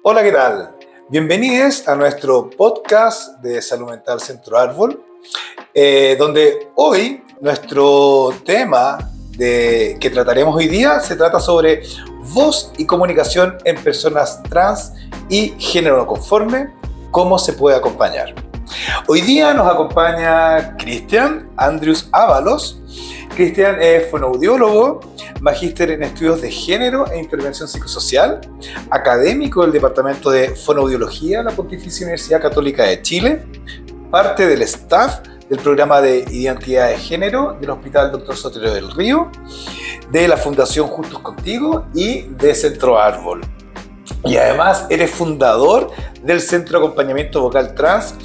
Hola, ¿qué tal? Bienvenidos a nuestro podcast de Salud Mental Centro Árbol, donde hoy nuestro tema que trataremos hoy día se trata sobre voz y comunicación en personas trans y género no conforme, cómo se puede acompañar. Hoy día nos acompaña Cristian Andrius Ábalos. Cristian es fonoaudiólogo, magíster en estudios de género e intervención psicosocial, académico del Departamento de Fonoaudiología de la Pontificia Universidad Católica de Chile, parte del staff del programa de identidad de género del Hospital Dr. Sotero del Río, de la Fundación Juntos Contigo y de Centro Árbol. Y además eres fundador del Centro de Acompañamiento Vocal Trans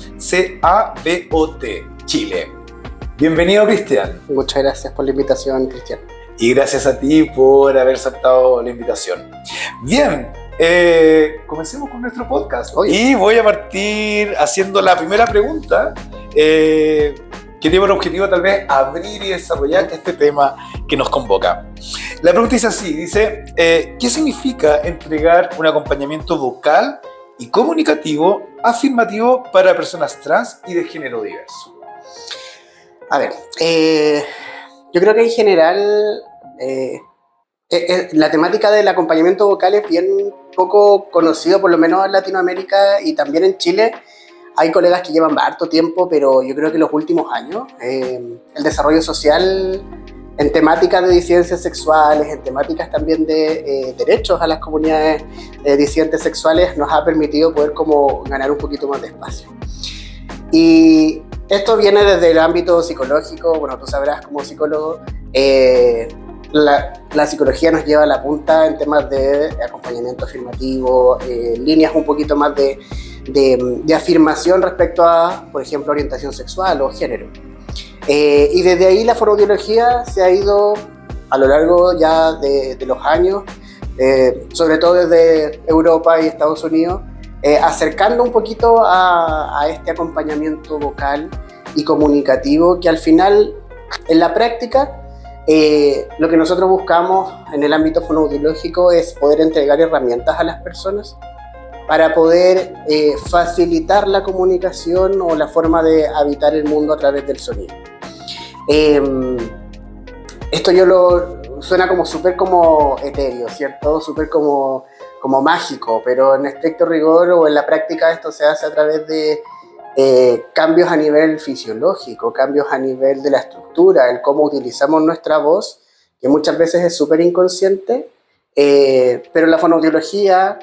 CAVOT Chile. Bienvenido, Cristian. Muchas gracias por la invitación, Cristian. Y gracias a ti por haber aceptado la invitación. Bien, comencemos con nuestro podcast. Y voy a partir haciendo la primera pregunta, que tiene por objetivo tal vez abrir y desarrollar este tema que nos convoca. La pregunta dice así, ¿qué significa entregar un acompañamiento vocal y comunicativo afirmativo para personas trans y de género diverso? A ver, yo creo que en general la temática del acompañamiento vocal es bien poco conocido, por lo menos en Latinoamérica y también en Chile. Hay colegas que llevan harto tiempo, pero yo creo que en los últimos años el desarrollo social en temáticas de disidencias sexuales, en temáticas también de derechos a las comunidades disidentes sexuales nos ha permitido poder como ganar un poquito más de espacio. Y esto viene desde el ámbito psicológico. Bueno, tú sabrás como psicólogo, la psicología nos lleva a la punta en temas de acompañamiento afirmativo, líneas un poquito más de afirmación respecto a, por ejemplo, orientación sexual o género. Y desde ahí la fonoaudiología se ha ido a lo largo ya de los años, sobre todo desde Europa y Estados Unidos, acercando un poquito a este acompañamiento vocal y comunicativo que al final, en la práctica, lo que nosotros buscamos en el ámbito fonoaudiológico es poder entregar herramientas a las personas para poder facilitar la comunicación o la forma de habitar el mundo a través del sonido. Esto suena como súper como etéreo, ¿cierto? Súper como mágico, pero en estricto rigor o en la práctica esto se hace a través de cambios a nivel fisiológico, cambios a nivel de la estructura, el cómo utilizamos nuestra voz, que muchas veces es súper inconsciente, pero la fonoaudiología,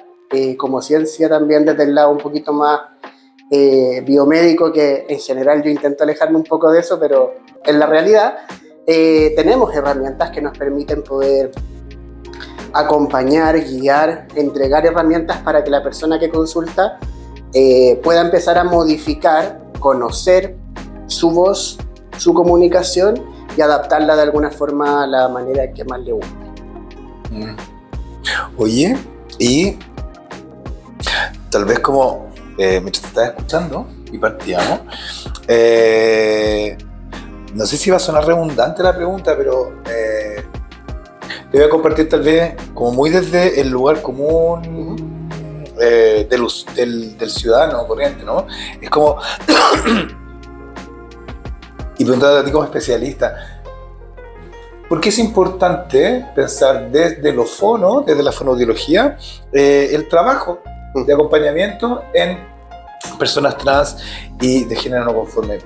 como ciencia también desde el lado un poquito más biomédico, que en general yo intento alejarme un poco de eso, pero en la realidad tenemos herramientas que nos permiten poder acompañar, guiar, entregar herramientas para que la persona que consulta pueda empezar a modificar, conocer su voz, su comunicación y adaptarla de alguna forma a la manera que más le guste. Oye, y tal vez como mientras te estás escuchando y partíamos, no sé si va a sonar redundante la pregunta, pero te voy a compartir tal vez como muy desde el lugar común del ciudadano corriente, ¿no? Es como y preguntarte a ti como especialista, ¿por qué es importante pensar desde lo fono, desde la fonoaudiología, el trabajo de acompañamiento en personas trans y de género no conforme?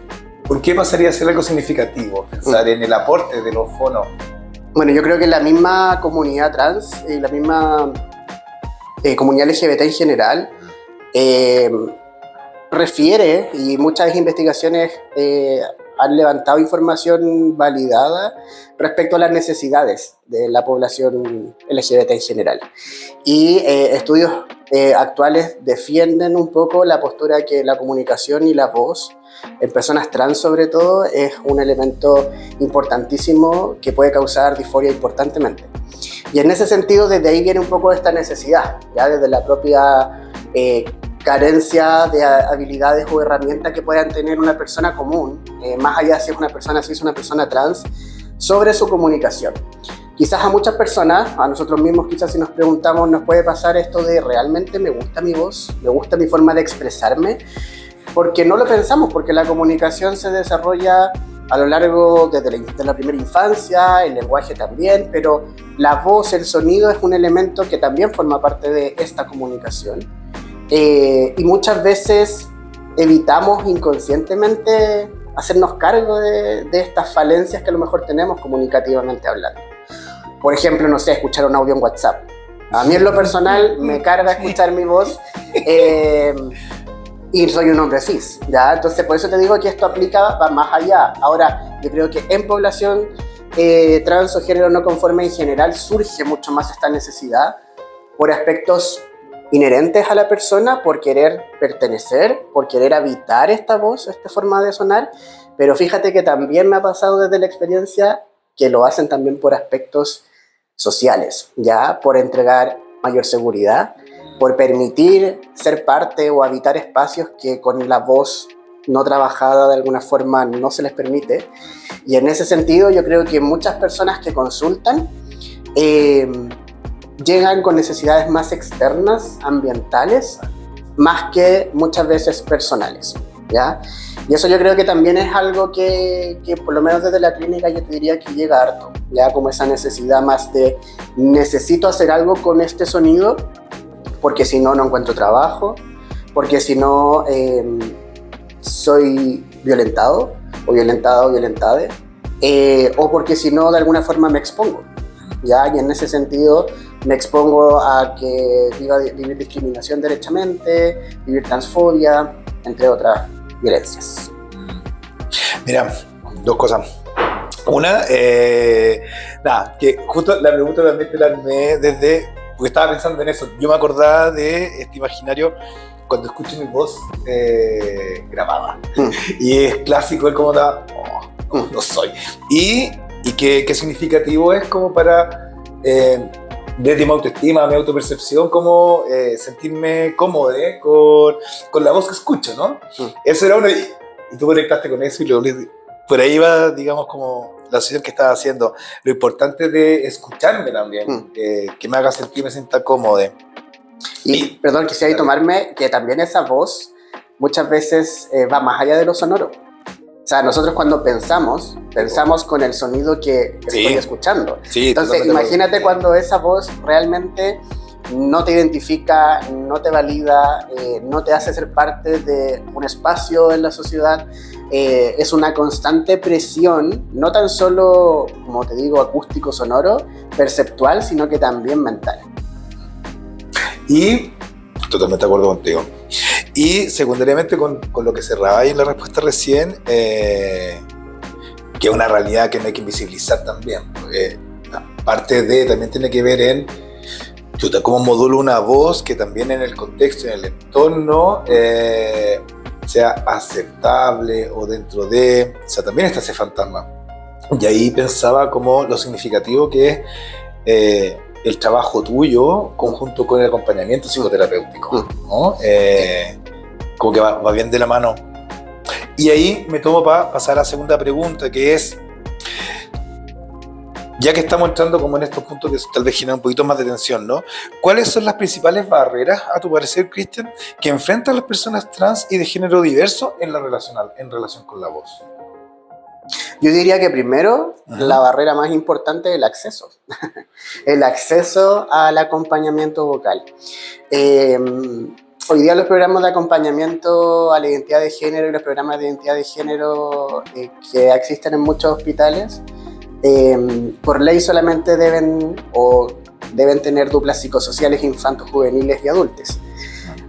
¿Por qué pasaría a ser algo significativo pensar en el aporte de los fonos? Bueno, yo creo que la misma comunidad trans y la misma comunidad LGBT en general refiere, y muchas investigaciones han levantado información validada respecto a las necesidades de la población LGBT en general. Y estudios actuales defienden un poco la postura que la comunicación y la voz, en personas trans sobre todo, es un elemento importantísimo que puede causar disforia importantemente. Y en ese sentido, desde ahí viene un poco esta necesidad, ya desde la propia carencia de habilidades o herramientas que puedan tener una persona común, más allá si es una persona cis o una persona trans, sobre su comunicación. quizás a muchas personas, a nosotros mismos quizás si nos preguntamos, nos puede pasar esto de realmente me gusta mi voz, me gusta mi forma de expresarme, porque no lo pensamos, porque la comunicación se desarrolla a lo largo de la primera infancia, el lenguaje también, pero la voz, el sonido es un elemento que también forma parte de esta comunicación. Y muchas veces evitamos inconscientemente hacernos cargo de estas falencias que a lo mejor tenemos comunicativamente hablando. Por ejemplo, no sé, escuchar un audio en WhatsApp. A mí en lo personal me carga escuchar mi voz y soy un hombre cis, ¿ya? Entonces por eso te digo que esto va más allá. Ahora, yo creo que en población trans o género no conforme en general surge mucho más esta necesidad por aspectos inherentes a la persona, por querer pertenecer, por querer habitar esta voz, esta forma de sonar, pero fíjate que también me ha pasado desde la experiencia que lo hacen también por aspectos sociales, ya por entregar mayor seguridad, por permitir ser parte o habitar espacios que con la voz no trabajada de alguna forma no se les permite. Y en ese sentido yo creo que muchas personas que consultan llegan con necesidades más externas, ambientales, más que muchas veces personales, ¿ya? Y eso yo creo que también es algo que por lo menos desde la clínica yo te diría que llega harto, ya como esa necesidad más de necesito hacer algo con este sonido porque si no, no encuentro trabajo, porque si no soy violentado o violentada o violentada, o porque si no de alguna forma me expongo, ¿ya? Y en ese sentido me expongo a que vivir discriminación derechamente, vivir transfobia, entre otras violencias. Mira, dos cosas. Una, que justo la pregunta también te la armé porque estaba pensando en eso. Yo me acordaba de este imaginario cuando escucho mi voz grabada. Y es clásico el cómo está, no soy. Y qué significativo es como para... desde mi autoestima, mi autopercepción, como sentirme cómodo con la voz que escucho, ¿no? Eso era uno, y tú conectaste con eso y por ahí va, digamos, como la asociación que estaba haciendo. Lo importante de escucharme también, que me haga sentir, me sienta cómodo. Y perdón, quisiera ahí tomarme que también esa voz muchas veces va más allá de lo sonoro. O sea, nosotros cuando pensamos con el sonido que estoy escuchando. Sí, entonces, imagínate cuando esa voz realmente no te identifica, no te valida, no te hace ser parte de un espacio en la sociedad. Es una constante presión, no tan solo, como te digo, acústico, sonoro, perceptual, sino que también mental. Y totalmente de acuerdo contigo. Y secundariamente con lo que cerraba ahí en la respuesta recién, que es una realidad que no hay que invisibilizar también. Parte de también tiene que ver en cómo modulo una voz que también en el contexto, en el entorno, sea aceptable o dentro de... O sea, también está ese fantasma. Y ahí pensaba como lo significativo que es el trabajo tuyo conjunto con el acompañamiento psicoterapéutico, ¿no? Como que va bien de la mano. Y ahí me tomo para pasar a la segunda pregunta, que es, ya que estamos entrando como en estos puntos que tal vez generan un poquito más de tensión, ¿no? ¿Cuáles son las principales barreras, a tu parecer, Cristian, que enfrentan las personas trans y de género diverso en relación con la voz? Yo diría que primero, la barrera más importante es el acceso. El acceso al acompañamiento vocal. Hoy día los programas de acompañamiento a la identidad de género y los programas de identidad de género que existen en muchos hospitales, por ley solamente deben tener duplas psicosociales infantos, juveniles y adultos.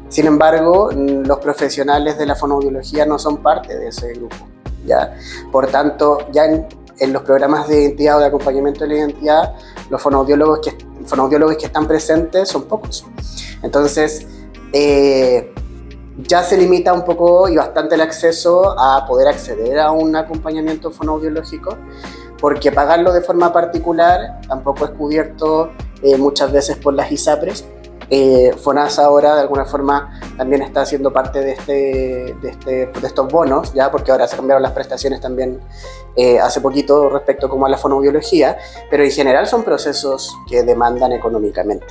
Sin embargo, los profesionales de la fonoaudiología no son parte de ese grupo, ¿ya? Por tanto, ya en los programas de identidad o de acompañamiento de la identidad, los fonoaudiólogos que están presentes son pocos. Entonces, ya se limita un poco y bastante el acceso a poder acceder a un acompañamiento fonoaudiológico, porque pagarlo de forma particular tampoco es cubierto muchas veces por las ISAPRES, FONASA ahora de alguna forma también está haciendo parte de estos bonos, ¿ya? Porque ahora se cambiaron las prestaciones también hace poquito respecto como a la fonoaudiología, pero en general son procesos que demandan económicamente.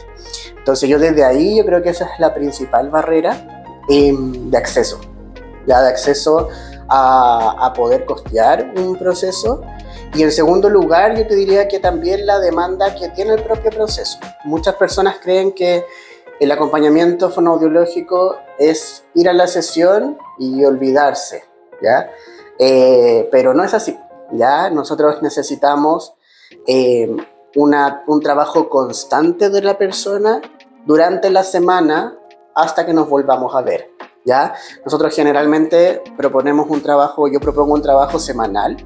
Entonces yo desde ahí yo creo que esa es la principal barrera de acceso, ya de acceso a poder costear un proceso. Y en segundo lugar, yo te diría que también la demanda que tiene el propio proceso. Muchas personas creen que el acompañamiento fonoaudiológico es ir a la sesión y olvidarse, ¿ya? Pero no es así, ¿ya? Nosotros necesitamos un trabajo constante de la persona durante la semana hasta que nos volvamos a ver, ¿ya? Nosotros generalmente yo propongo un trabajo semanal,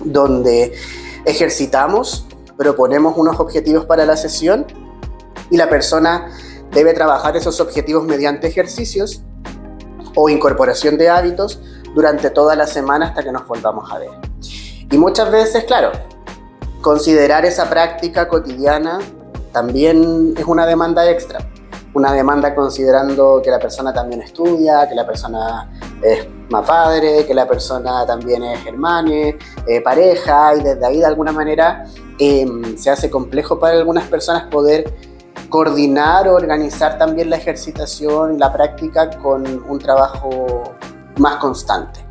donde ejercitamos, proponemos unos objetivos para la sesión y la persona debe trabajar esos objetivos mediante ejercicios o incorporación de hábitos durante toda la semana hasta que nos volvamos a ver. Y muchas veces, claro, considerar esa práctica cotidiana también es una demanda extra. Una demanda considerando que la persona también estudia, que la persona es más padre, que la persona también es hermane, pareja, y desde ahí de alguna manera se hace complejo para algunas personas poder coordinar o organizar también la ejercitación y la práctica con un trabajo más constante.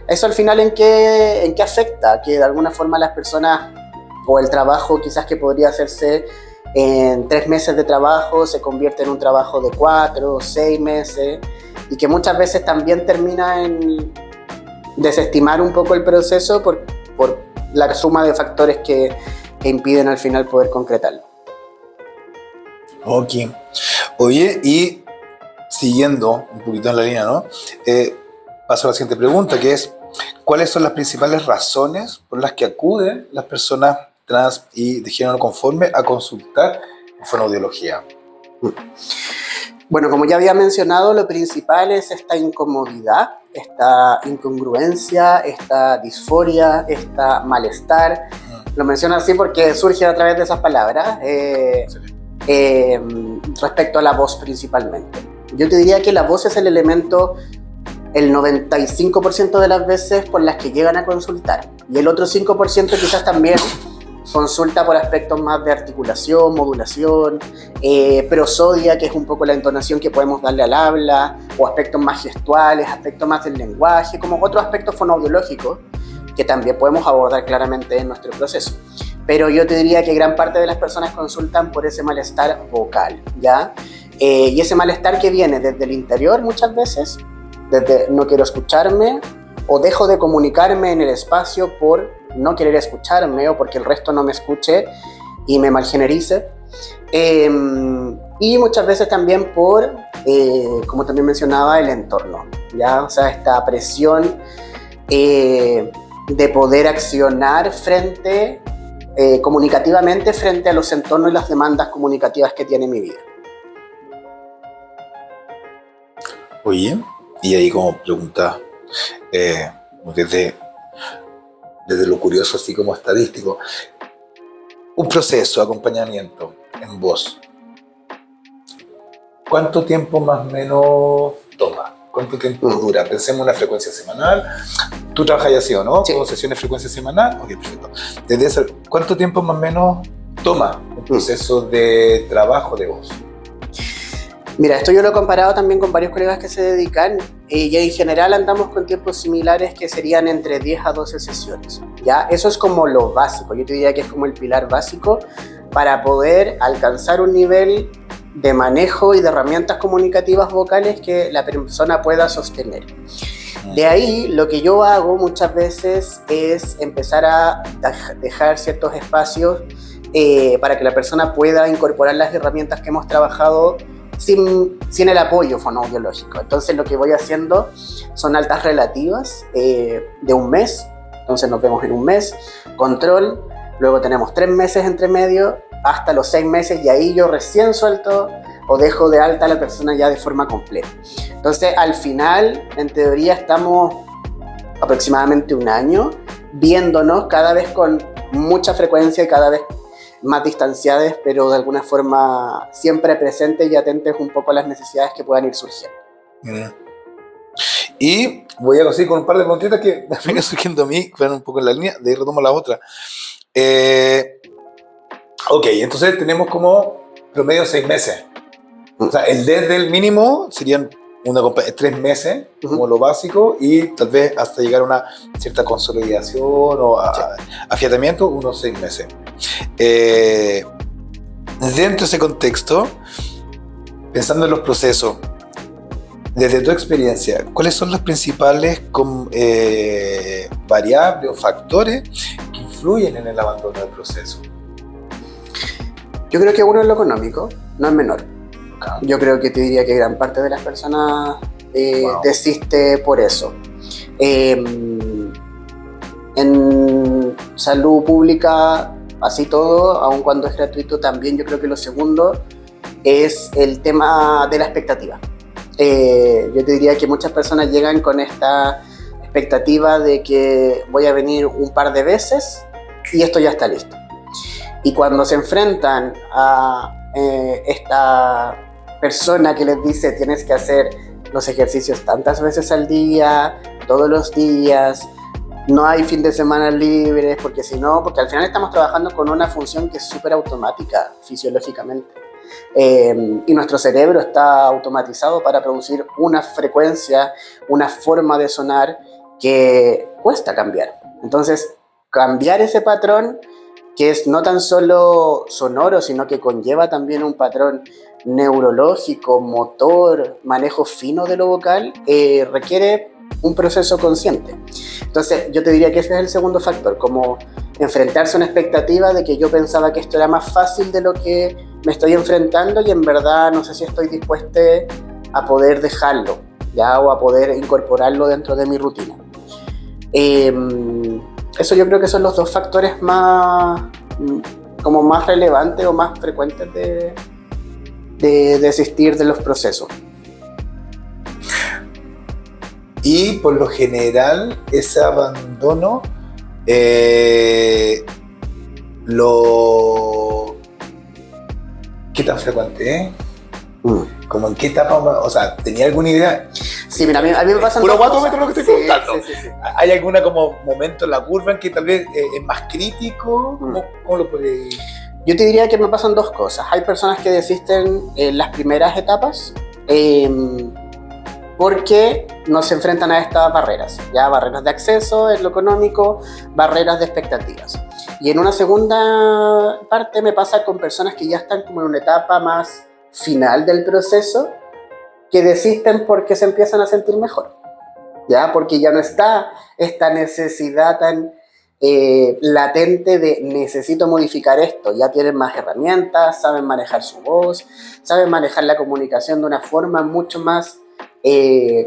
Eso al final ¿en qué afecta? Que de alguna forma las personas o el trabajo quizás que podría hacerse en 3 meses de trabajo se convierte en un trabajo de 4 o 6 meses y que muchas veces también termina en desestimar un poco el proceso por la suma de factores que impiden al final poder concretarlo. Ok. Oye, y siguiendo un poquito en la línea, ¿no? Paso a la siguiente pregunta, que es, ¿cuáles son las principales razones por las que acuden las personas trans y de género no conforme a consultar en fonoaudiología? Bueno, como ya había mencionado, lo principal es esta incomodidad, esta incongruencia, esta disforia, esta malestar. Lo menciono así porque surge a través de esas palabras respecto a la voz principalmente. Yo te diría que la voz es el elemento el 95% de las veces por las que llegan a consultar, y el otro 5% quizás también consulta por aspectos más de articulación, modulación, prosodia, que es un poco la entonación que podemos darle al habla, o aspectos más gestuales, aspectos más del lenguaje, como otros aspectos fonoaudiológicos que también podemos abordar claramente en nuestro proceso. Pero yo te diría que gran parte de las personas consultan por ese malestar vocal, ¿ya? Y ese malestar que viene desde el interior muchas veces, desde no quiero escucharme, o dejo de comunicarme en el espacio por no querer escucharme o porque el resto no me escuche y me malgenerice. Y muchas veces también por, como también mencionaba, el entorno, ¿ya? O sea, esta presión de poder accionar comunicativamente frente a los entornos y las demandas comunicativas que tiene mi vida. Oye, y ahí como pregunta, desde lo curioso, así como estadístico, un proceso de acompañamiento en voz, ¿cuánto tiempo más o menos toma? ¿Cuánto tiempo dura? Pensemos en una frecuencia semanal. ¿Tú trabajas así o no? Sí. ¿Con sesiones de frecuencia semanal? Ok, perfecto. Desde eso, ¿cuánto tiempo más o menos toma un proceso de trabajo de voz? Mira, esto yo lo he comparado también con varios colegas que se dedican y en general andamos con tiempos similares que serían entre 10 a 12 sesiones, ¿ya? Eso es como lo básico, yo te diría que es como el pilar básico para poder alcanzar un nivel de manejo y de herramientas comunicativas vocales que la persona pueda sostener. De ahí, lo que yo hago muchas veces es empezar a dejar ciertos espacios para que la persona pueda incorporar las herramientas que hemos trabajado sin el apoyo fonoaudiológico. Entonces lo que voy haciendo son altas relativas de un mes, entonces nos vemos en un mes, control, luego tenemos 3 meses entre medio, hasta los 6 meses, y ahí yo recién suelto o dejo de alta a la persona ya de forma completa. Entonces al final, en teoría, estamos aproximadamente un año viéndonos cada vez con mucha frecuencia y cada vez más distanciadas, pero de alguna forma siempre presentes y atentes un poco a las necesidades que puedan ir surgiendo. Y voy a seguir con un par de preguntitas que me vienen surgiendo a mí, que van un poco en la línea, de ahí retomo la otra. Ok, entonces tenemos como promedio 6 meses. O sea, el desde el mínimo serían 3 meses, como lo básico, y tal vez hasta llegar a una cierta consolidación o afiatamiento, unos 6 meses. Dentro de ese contexto, pensando en los procesos, desde tu experiencia, ¿cuáles son las principales variables o factores que influyen en el abandono del proceso? Yo creo que uno es lo económico, no es menor. Yo creo que te diría que gran parte de las personas desiste por eso. En salud pública, así todo, aun cuando es gratuito, también yo creo que lo segundo es el tema de la expectativa. Yo te diría que muchas personas llegan con esta expectativa de que voy a venir un par de veces y esto ya está listo. Y cuando se enfrentan a esta persona que les dice tienes que hacer los ejercicios tantas veces al día, todos los días, no hay fin de semana libres, porque al final estamos trabajando con una función que es súper automática fisiológicamente. Y nuestro cerebro está automatizado para producir una frecuencia, una forma de sonar que cuesta cambiar. Entonces, cambiar ese patrón, que es no tan solo sonoro, sino que conlleva también un patrón neurológico, motor, manejo fino de lo vocal, requiere un proceso consciente. Entonces, yo te diría que ese es el segundo factor, como enfrentarse a una expectativa de que yo pensaba que esto era más fácil de lo que me estoy enfrentando y en verdad no sé si estoy dispuesta a poder dejarlo, ¿ya? O a poder incorporarlo dentro de mi rutina. Eso yo creo que son los dos factores más relevantes o más frecuentes de desistir de los procesos. Y por lo general ese abandono ¿qué tan frecuente es? ¿Como en qué etapa? O sea, ¿tenía alguna idea? Sí, mira, a mí me pasan puro dos cosas. lo que estoy preguntando. Sí. ¿Hay alguna como momento en la curva en que tal vez es más crítico? ¿Cómo lo podéis...? Yo te diría que me pasan dos cosas. Hay personas que desisten en las primeras etapas porque no se enfrentan a estas barreras, ya barreras de acceso en lo económico, barreras de expectativas. Y en una segunda parte me pasa con personas que ya están como en una etapa más final del proceso, que desisten porque se empiezan a sentir mejor, ya porque ya no está esta necesidad tan latente de necesito modificar esto. Ya tienen más herramientas, saben manejar su voz, saben manejar la comunicación de una forma mucho más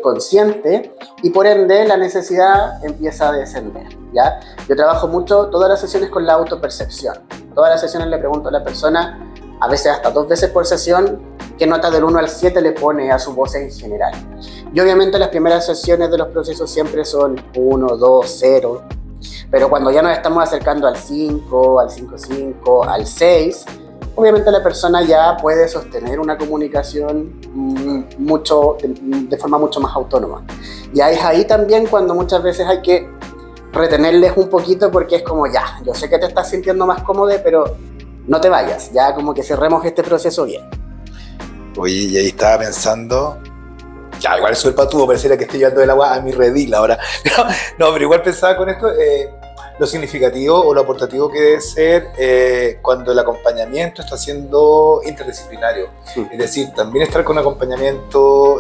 consciente y por ende la necesidad empieza a descender, ¿ya? Yo trabajo mucho todas las sesiones con la autopercepción. Todas las sesiones le pregunto a la persona, a veces hasta 2 veces por sesión, qué nota del 1 al 7 le pone a su voz en general. Y obviamente las primeras sesiones de los procesos siempre son 1, 2, 0, pero cuando ya nos estamos acercando al 5, al 5.5, al 6, obviamente la persona ya puede sostener una comunicación de forma mucho más autónoma. Ya es ahí también cuando muchas veces hay que retenerles un poquito porque es como ya, yo sé que te estás sintiendo más cómodo, pero no te vayas, ya como que cerremos este proceso bien. Oye, y ahí estaba pensando, ya igual soy el patudo, pareciera que estoy llevando el agua a mi redil ahora. Pero igual pensaba con esto, lo significativo o lo aportativo que debe ser cuando el acompañamiento está siendo interdisciplinario. Sí. Es decir, también estar con acompañamiento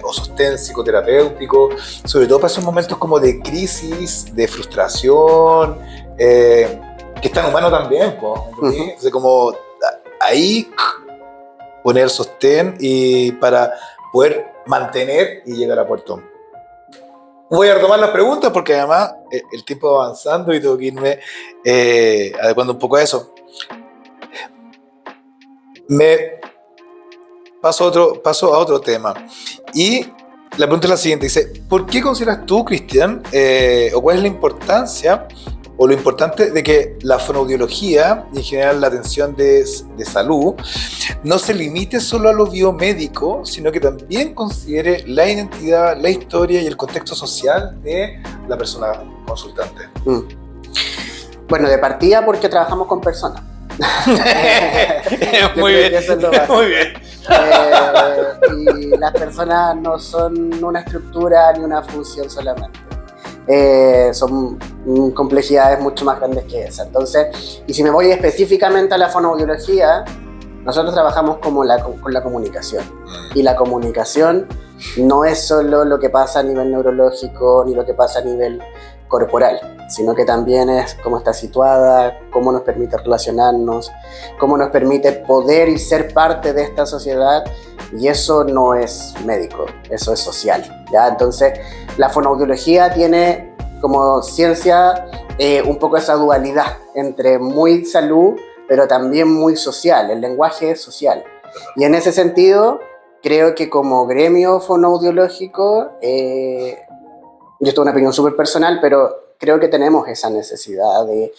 o sostén psicoterapéutico, sobre todo para esos momentos como de crisis, de frustración, que es tan humano también, entonces como ahí poner sostén y para poder mantener y llegar a puerto. Voy a retomar las preguntas porque además el tiempo va avanzando y tengo que irme adecuando un poco a eso. Me paso a otro tema. Y la pregunta es la siguiente. Dice, ¿por qué consideras tú, Cristian, o cuál es la importancia o lo importante de que la fonoaudiología y en general la atención de salud no se limite solo a lo biomédico, sino que también considere la identidad, la historia y el contexto social de la persona consultante. Bueno, de partida porque trabajamos con personas. Muy bien, eso es lo básico. muy bien. Y las personas no son una estructura ni una función solamente. Son complejidades mucho más grandes que esa. Entonces, y si me voy específicamente a la fonoaudiología, nosotros trabajamos con la comunicación. Y la comunicación no es solo lo que pasa a nivel neurológico ni lo que pasa a nivel corporal, sino que también es cómo está situada, cómo nos permite relacionarnos, cómo nos permite poder y ser parte de esta sociedad, y eso no es médico, eso es social, ¿ya? Entonces, la fonoaudiología tiene como ciencia un poco esa dualidad entre muy salud, pero también muy social, el lenguaje es social. Y en ese sentido, creo que como gremio fonoaudiológico, yo esto es una opinión súper personal, pero creo que tenemos esa necesidad de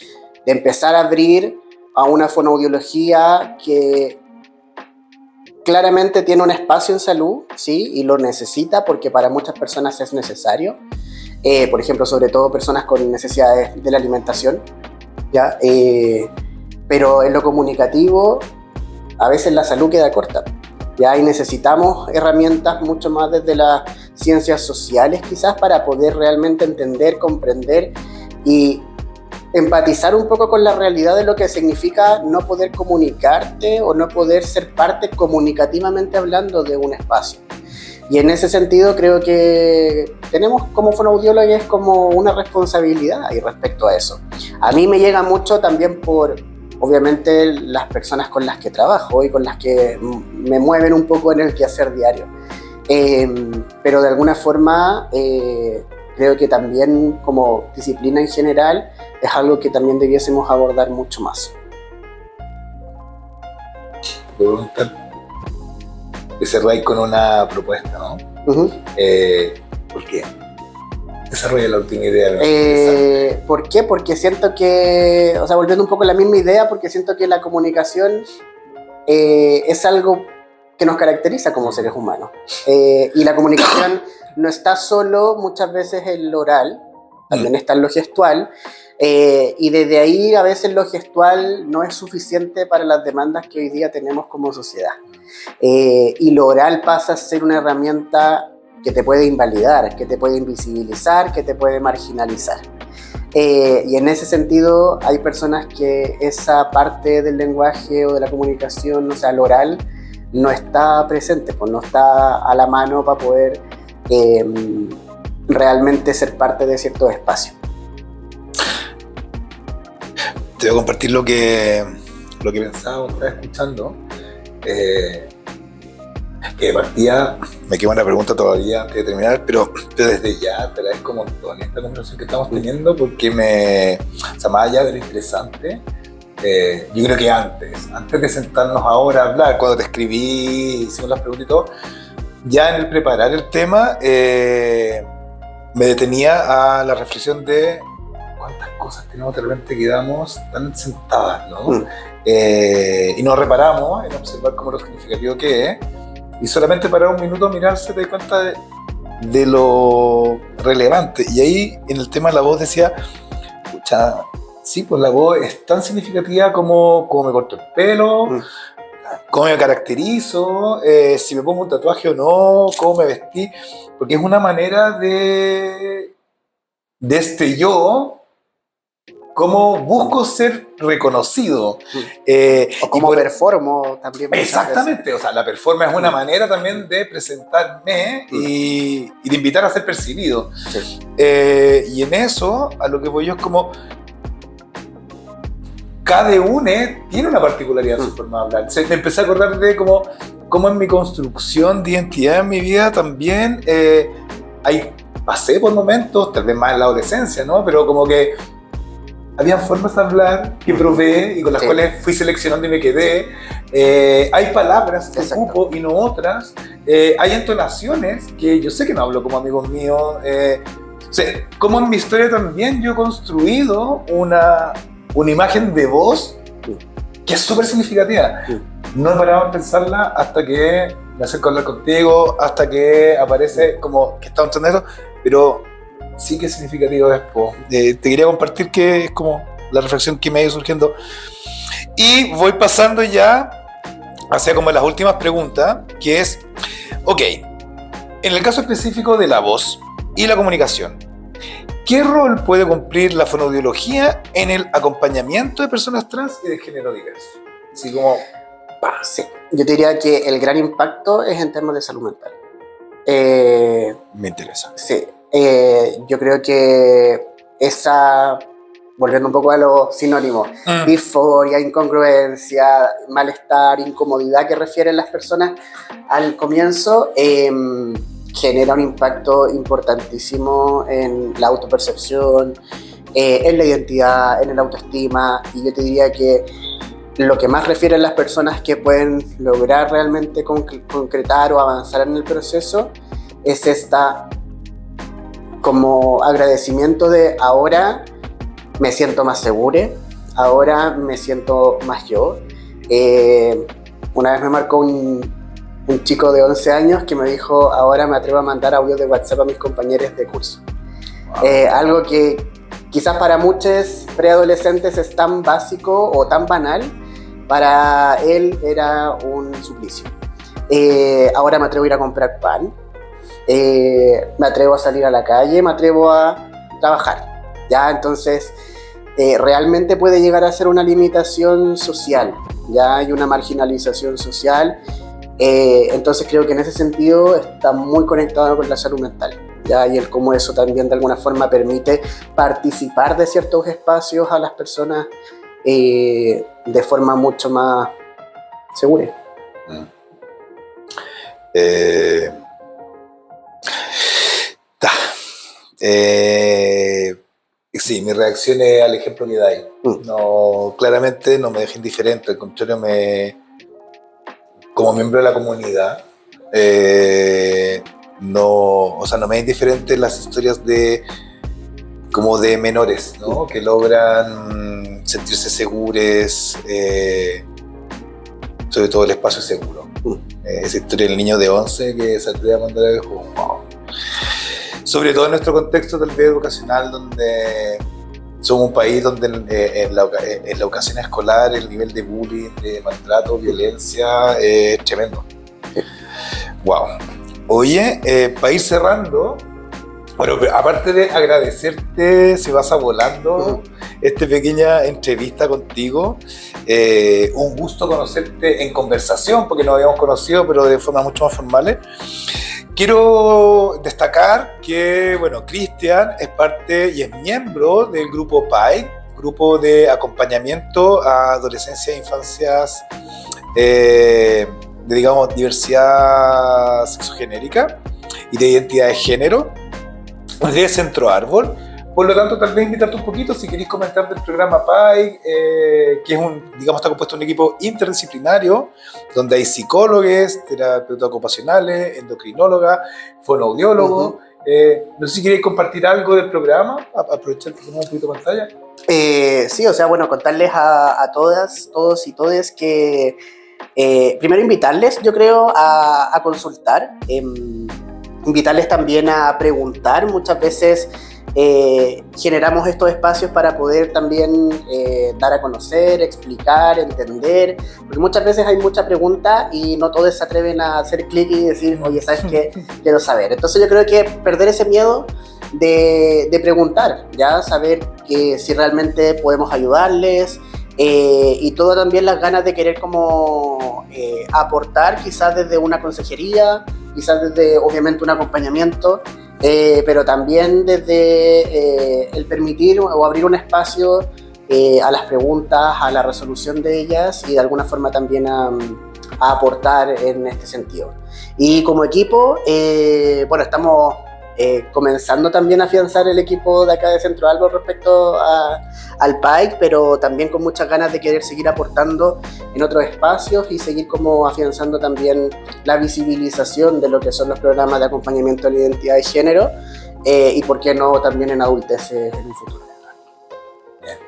empezar a abrir a una fonoaudiología que claramente tiene un espacio en salud, ¿sí? Y lo necesita porque para muchas personas es necesario. Por ejemplo, sobre todo personas con necesidades de la alimentación, ¿ya? Pero en lo comunicativo, a veces la salud queda corta. ¿Ya? Y necesitamos herramientas mucho más desde las ciencias sociales quizás para poder realmente entender, comprender y empatizar un poco con la realidad de lo que significa no poder comunicarte o no poder ser parte comunicativamente hablando de un espacio. Y en ese sentido creo que tenemos como fonoaudiólogos como una responsabilidad y respecto a eso. A mí me llega mucho también por obviamente las personas con las que trabajo y con las que me mueven un poco en el quehacer diario. Pero de alguna forma creo que también como disciplina en general es algo que también debiésemos abordar mucho más. Puedo preguntar, que cerráis con una propuesta, ¿no? Uh-huh. ¿Por qué? Desarrolla la última idea. ¿Por qué? Porque siento que, o sea, volviendo un poco a la misma idea, porque siento que la comunicación es algo que nos caracteriza como seres humanos. Y la comunicación no está solo muchas veces en lo oral, también está en lo gestual, y desde ahí a veces lo gestual no es suficiente para las demandas que hoy día tenemos como sociedad. Y lo oral pasa a ser una herramienta que te puede invalidar, que te puede invisibilizar, que te puede marginalizar. Y en ese sentido hay personas que esa parte del lenguaje o de la comunicación, o sea, el oral, no está presente, pues no está a la mano para poder realmente ser parte de ciertos espacios. Te voy a compartir lo que pensaba, estaba escuchando. Que de partida me queda una pregunta todavía antes de terminar, pero desde ya te agradezco un montón esta conversación que estamos teniendo porque o sea, más allá de lo interesante, yo creo que antes de sentarnos ahora a hablar, cuando te escribí, hicimos las preguntas y todo, ya en el preparar el tema me detenía a la reflexión de cuántas cosas tenemos de repente quedamos tan sentadas, ¿no? Y nos reparamos en observar como lo significativo que es. Y solamente para un minuto mirarse te das cuenta de lo relevante. Y ahí en el tema de la voz decía, pucha, sí, pues la voz es tan significativa como me corto el pelo, cómo me caracterizo, si me pongo un tatuaje o no, cómo me vestí, porque es una manera de yo, cómo busco ser reconocido. O cómo performo también. Exactamente, o sea, la performance es una manera también de presentarme y de invitar a ser percibido. Sí. Y en eso, a lo que voy yo es como cada uno tiene una particularidad en su forma de hablar. Me empecé a acordar de cómo en mi construcción de identidad en mi vida también pasé por momentos, tal vez más en la adolescencia, ¿no? Pero como que habían formas de hablar que probé y con las cuales fui seleccionando y me quedé. Hay palabras que ocupo y no otras. Hay entonaciones que yo sé que no hablo como amigos míos. Sí, como en mi historia también yo he construido una imagen de vos que es súper significativa. No he parado de pensarla hasta que me acerco a hablar contigo, hasta que aparece como que estamos entendiendo, pero sí que es significativo después. Te quería compartir que es como la reflexión que me ha ido surgiendo. Y voy pasando ya hacia como las últimas preguntas, que es, ok, en el caso específico de la voz y la comunicación, ¿qué rol puede cumplir la fonoaudiología en el acompañamiento de personas trans y de género diverso? Así como... Sí. Yo diría que el gran impacto es en temas de salud mental. Me interesa. Sí. Yo creo que esa, volviendo un poco a lo sinónimo, disforia, incongruencia, malestar, incomodidad que refieren las personas al comienzo, genera un impacto importantísimo en la autopercepción, en la identidad, en el autoestima, y yo te diría que lo que más refieren las personas que pueden lograr realmente concretar o avanzar en el proceso es esta como agradecimiento de ahora me siento más segura, ahora me siento más yo. Una vez me marcó un chico de 11 años que me dijo, ahora me atrevo a mandar audios de WhatsApp a mis compañeros de curso. Wow. Algo que quizás para muchos preadolescentes es tan básico o tan banal, para él era un suplicio. Ahora me atrevo a ir a comprar pan, me atrevo a salir a la calle, me atrevo a trabajar. ¿Ya? Entonces, realmente puede llegar a ser una limitación social, ¿ya? Hay una marginalización social. Entonces creo que en ese sentido está muy conectado con la salud mental, ¿ya? Y el cómo eso también de alguna forma permite participar de ciertos espacios a las personas de forma mucho más segura. Sí, mi reacción es al ejemplo que dais. No, claramente no me deja indiferente, al contrario, como miembro de la comunidad, no me es indiferente las historias como de menores, ¿no? Que logran sentirse seguros, sobre todo el espacio seguro. Esa historia del niño de 11 que se atreve a mandar al juego, wow. Sobre todo en nuestro contexto tal vez educacional, donde somos un país donde en la educación escolar el nivel de bullying, de maltrato, violencia es tremendo. Wow. Oye, para ir cerrando, bueno, aparte de agradecerte, se pasa volando esta pequeña entrevista contigo. Un gusto conocerte en conversación, porque nos habíamos conocido, pero de forma mucho más formal. Quiero destacar que, bueno, Cristian es parte y es miembro del grupo PAI, grupo de acompañamiento a adolescencias e infancias de, digamos, diversidad sexogenérica y de identidad de género de Centro Árbol. Por lo tanto, tal vez invitarte un poquito si queréis comentar del programa PAI, que es está compuesto de un equipo interdisciplinario, donde hay psicólogos, terapeutas ocupacionales, endocrinólogas, fonoaudiólogos. No sé si queréis compartir algo del programa, aprovechar que tenemos un poquito de pantalla. Sí, o sea, bueno, contarles a todas, todos y todes que primero invitarles, yo creo, a consultar, invitarles también a preguntar. Muchas veces generamos estos espacios para poder también dar a conocer, explicar, entender, porque muchas veces hay mucha pregunta y no todos se atreven a hacer clic y decir, oye, ¿sabes qué? Quiero saber. Entonces yo creo que perder ese miedo de preguntar, ya saber que si realmente podemos ayudarles, y todo también las ganas de querer como aportar, quizás desde una consejería, quizás desde obviamente un acompañamiento, pero también desde el permitir o abrir un espacio a las preguntas, a la resolución de ellas y de alguna forma también a aportar en este sentido. Y como equipo, bueno, estamos comenzando también a afianzar el equipo de acá de Centro Árbol respecto al PAIC, pero también con muchas ganas de querer seguir aportando en otros espacios y seguir como afianzando también la visibilización de lo que son los programas de acompañamiento a la identidad de género, y por qué no también en adultez en un futuro. Bien.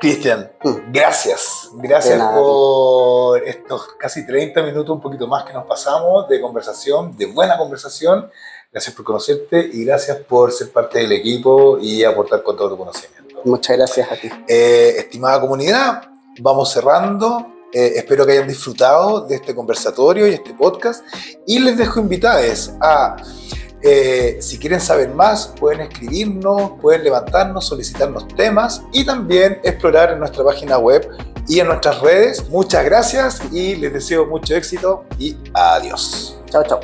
Cristian, gracias De nada, por estos casi 30 minutos, un poquito más que nos pasamos de conversación, de buena conversación. Gracias por conocerte y gracias por ser parte del equipo y aportar con todo tu conocimiento. Muchas gracias a ti. Estimada comunidad, vamos cerrando. Espero que hayan disfrutado de este conversatorio y este podcast. Y les dejo invitados a, si quieren saber más, pueden escribirnos, pueden levantarnos, solicitarnos temas y también explorar en nuestra página web y en nuestras redes. Muchas gracias y les deseo mucho éxito y adiós. Chao, chao.